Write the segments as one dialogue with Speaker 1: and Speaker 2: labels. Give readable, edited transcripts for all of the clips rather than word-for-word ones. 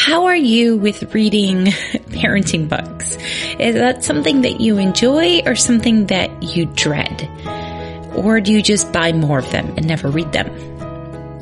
Speaker 1: How are you with reading parenting books? Is that something that you enjoy or something that you dread? Or do you just buy more of them and never read them?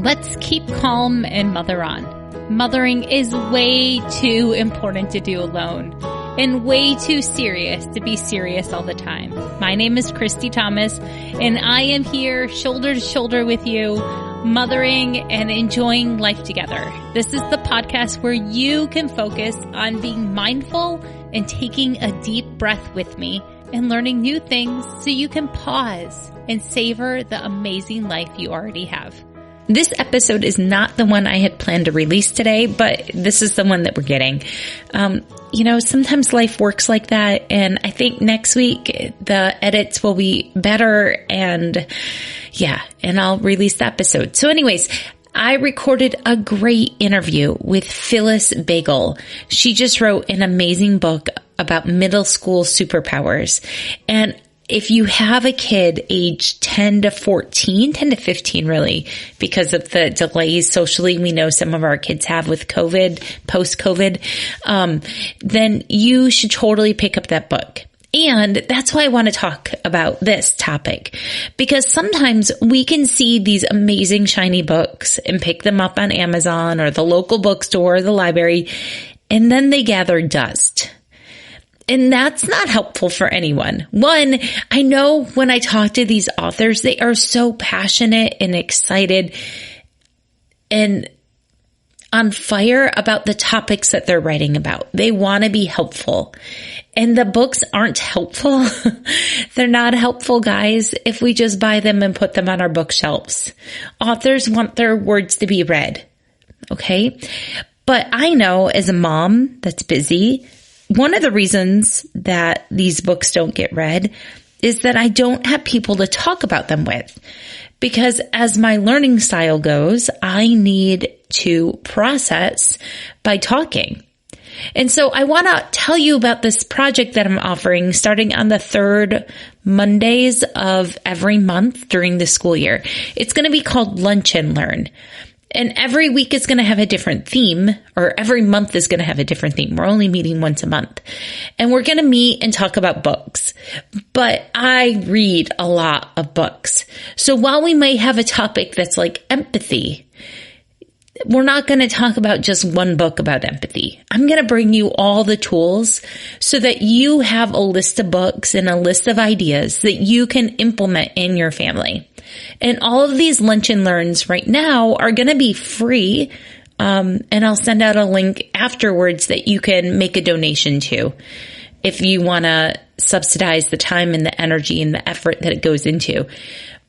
Speaker 2: Let's keep calm and mother on. Mothering is way too important to do alone and way too serious to be serious all the time. My name is Christy Thomas, and I am here shoulder to shoulder with you, mothering and enjoying life together. This is the podcast where you can focus on being mindful and taking a deep breath with me and learning new things so you can pause and savor the amazing life you already have.
Speaker 1: This episode is not the one I had planned to release today, but this is the one that we're getting. Sometimes life works like that, and I think next week the edits will be better, and I'll release the episode. So anyways, I recorded a great interview with Phyllis Bagel. She just wrote an amazing book about middle school superpowers, and if you have a kid age 10 to 15 really, because of the delays socially we know some of our kids have with COVID, post-COVID, then you should totally pick up that book. And that's why I want to talk about this topic, because sometimes we can see these amazing shiny books and pick them up on Amazon or the local bookstore or the library, and then they gather dust. And that's not helpful for anyone. One, I know when I talk to these authors, they are so passionate and excited and on fire about the topics that they're writing about. They want to be helpful. And the books aren't helpful. They're not helpful, guys, if we just buy them and put them on our bookshelves. Authors want their words to be read. Okay? But I know as a mom that's busy, one of the reasons that these books don't get read is that I don't have people to talk about them with. Because as my learning style goes, I need to process by talking. And so I want to tell you about this project that I'm offering starting on the third Mondays of every month during the school year. It's going to be called Lunch and Learn. And every week is going to have a different theme, or every month is going to have a different theme. We're only meeting once a month. And we're going to meet and talk about books. But I read a lot of books. So while we may have a topic that's like empathy, we're not going to talk about just one book about empathy. I'm going to bring you all the tools so that you have a list of books and a list of ideas that you can implement in your family. And all of these Lunch and Learns right now are going to be free. And I'll send out a link afterwards that you can make a donation to if you want to subsidize the time and the energy and the effort that it goes into.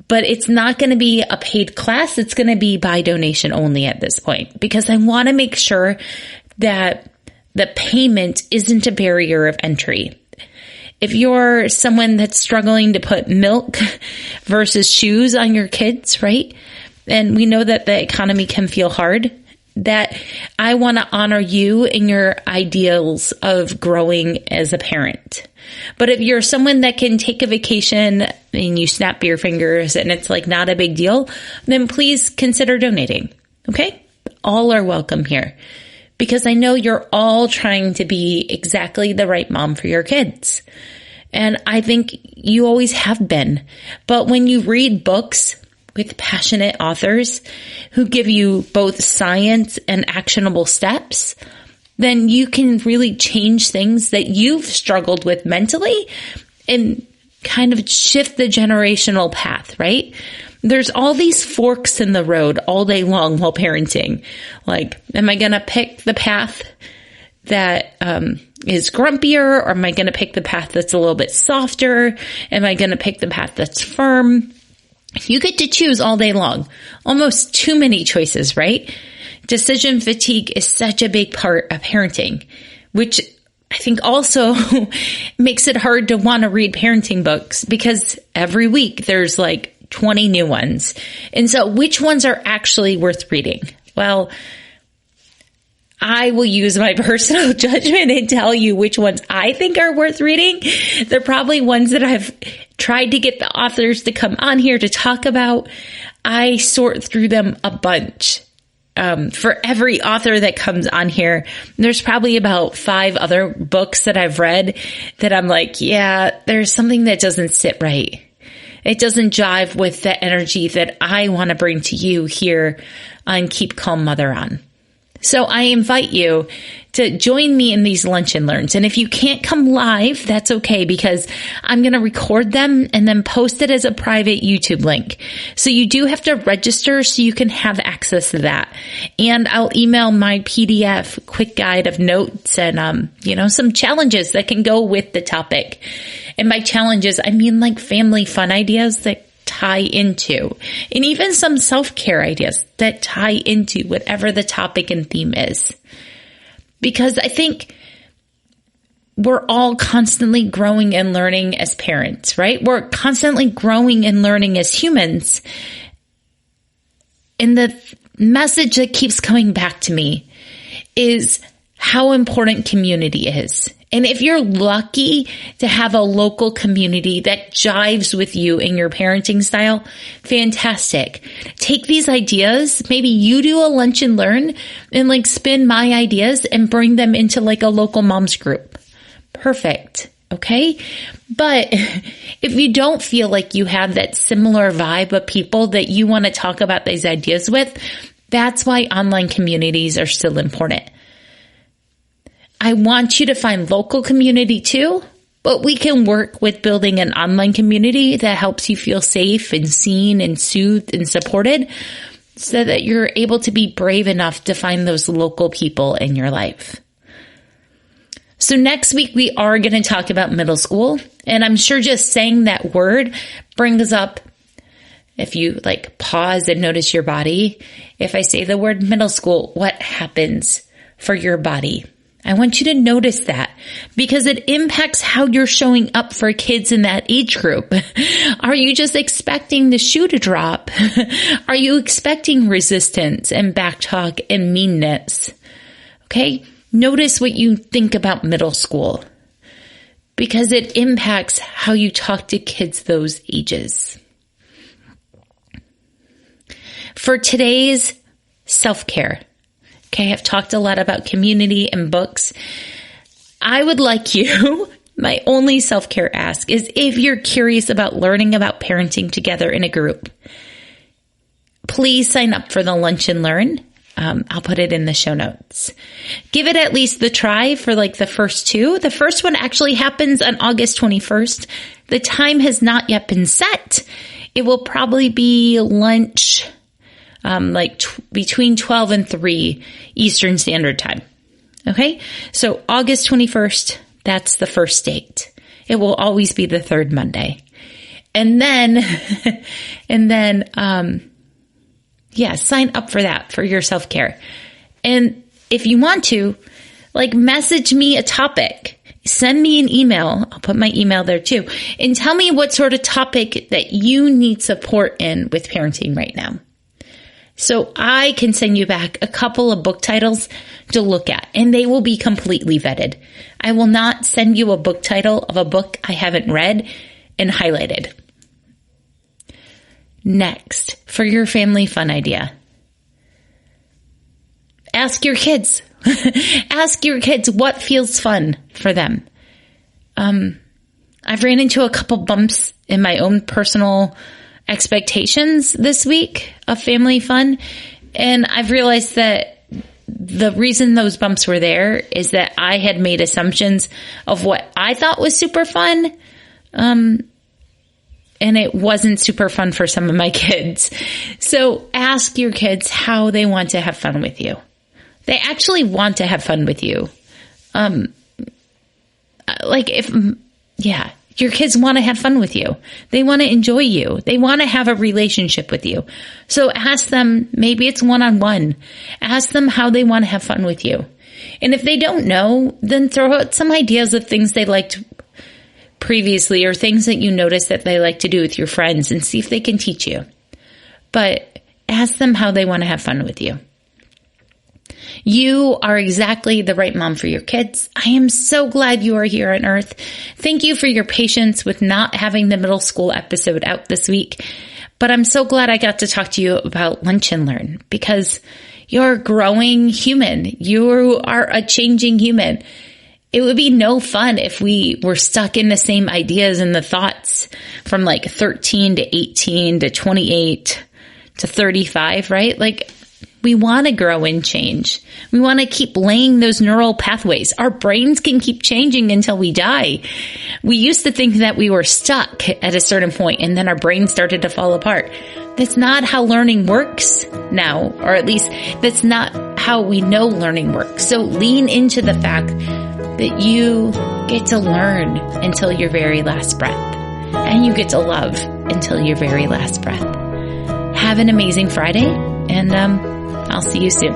Speaker 1: But it's not going to be a paid class. It's going to be by donation only at this point, because I want to make sure that the payment isn't a barrier of entry. If you're someone that's struggling to put milk versus shoes on your kids, right? And we know that the economy can feel hard, that I want to honor you and your ideals of growing as a parent. But if you're someone that can take a vacation and you snap your fingers and it's like not a big deal, then please consider donating. Okay? All are welcome here, because I know you're all trying to be exactly the right mom for your kids. And I think you always have been. But when you read books with passionate authors who give you both science and actionable steps, then you can really change things that you've struggled with mentally and kind of shift the generational path, right? There's all these forks in the road all day long while parenting. Like, am I going to pick the path that is grumpier, or am I going to pick the path that's a little bit softer? Am I going to pick the path that's firm? You get to choose all day long. Almost too many choices, right? Decision fatigue is such a big part of parenting, which I think also makes it hard to want to read parenting books, because every week there's like 20 new ones. And so which ones are actually worth reading? Well, I will use my personal judgment and tell you which ones I think are worth reading. They're probably ones that I've tried to get the authors to come on here to talk about. I sort through them a bunch. For every author that comes on here, there's probably about 5 other books that I've read that I'm like, yeah, there's something that doesn't sit right. It doesn't jive with the energy that I want to bring to you here on Keep Calm Mother On. So I invite you to join me in these lunch and learns. And if you can't come live, that's okay, because I'm going to record them and then post it as a private YouTube link. So you do have to register so you can have access to that. And I'll email my PDF quick guide of notes and, some challenges that can go with the topic. And by challenges, I mean like family fun ideas that tie into, and even some self-care ideas that tie into whatever the topic and theme is. Because I think we're all constantly growing and learning as parents, right? We're constantly growing and learning as humans. And the message that keeps coming back to me is how important community is. And if you're lucky to have a local community that jives with you in your parenting style, fantastic. Take these ideas, maybe you do a lunch and learn and spin my ideas and bring them into a local moms group. Perfect. Okay. But if you don't feel like you have that similar vibe of people that you want to talk about these ideas with, that's why online communities are still important. I want you to find local community too, but we can work with building an online community that helps you feel safe and seen and soothed and supported so that you're able to be brave enough to find those local people in your life. So next week, we are going to talk about middle school. And I'm sure just saying that word brings up, if you pause and notice your body, if I say the word middle school, what happens for your body? I want you to notice that because it impacts how you're showing up for kids in that age group. Are you just expecting the shoe to drop? Are you expecting resistance and backtalk and meanness? Okay. Notice what you think about middle school because it impacts how you talk to kids those ages. For today's self-care, okay, I've talked a lot about community and books. I would like you, my only self-care ask is if you're curious about learning about parenting together in a group, please sign up for the Lunch and Learn. I'll put it in the show notes. Give it at least the try for the first 2. The first one actually happens on August 21st. The time has not yet been set. It will probably be lunch between 12 and 3 Eastern Standard Time. Okay. So August 21st, that's the first date. It will always be the third Monday. And then, sign up for that for your self-care. And if you want to, message me a topic, send me an email. I'll put my email there too. And tell me what sort of topic that you need support in with parenting right now. So I can send you back a couple of book titles to look at, and they will be completely vetted. I will not send you a book title of a book I haven't read and highlighted. Next, for your family fun idea, ask your kids. Ask your kids what feels fun for them. I've ran into a couple bumps in my own personal expectations this week of family fun. And I've realized that the reason those bumps were there is that I had made assumptions of what I thought was super fun. And it wasn't super fun for some of my kids. So ask your kids how they want to have fun with you. They actually want to have fun with you. Your kids want to have fun with you. They want to enjoy you. They want to have a relationship with you. So ask them, maybe it's one-on-one. Ask them how they want to have fun with you. And if they don't know, then throw out some ideas of things they liked previously or things that you notice that they like to do with your friends and see if they can teach you. But ask them how they want to have fun with you. You are exactly the right mom for your kids. I am so glad you are here on Earth. Thank you for your patience with not having the middle school episode out this week. But I'm so glad I got to talk to you about Lunch and Learn because You're a growing human. You are a changing human. It would be no fun if we were stuck in the same ideas and the thoughts from like 13 to 18 to 28 to 35, right? Like, we want to grow and change. We want to keep laying those neural pathways. Our brains can keep changing until we die. We used to think that we were stuck at a certain point and then our brain started to fall apart. That's not how learning works now, or at least that's not how we know learning works. So lean into the fact that you get to learn until your very last breath, and you get to love until your very last breath. Have an amazing Friday, and I'll see you soon.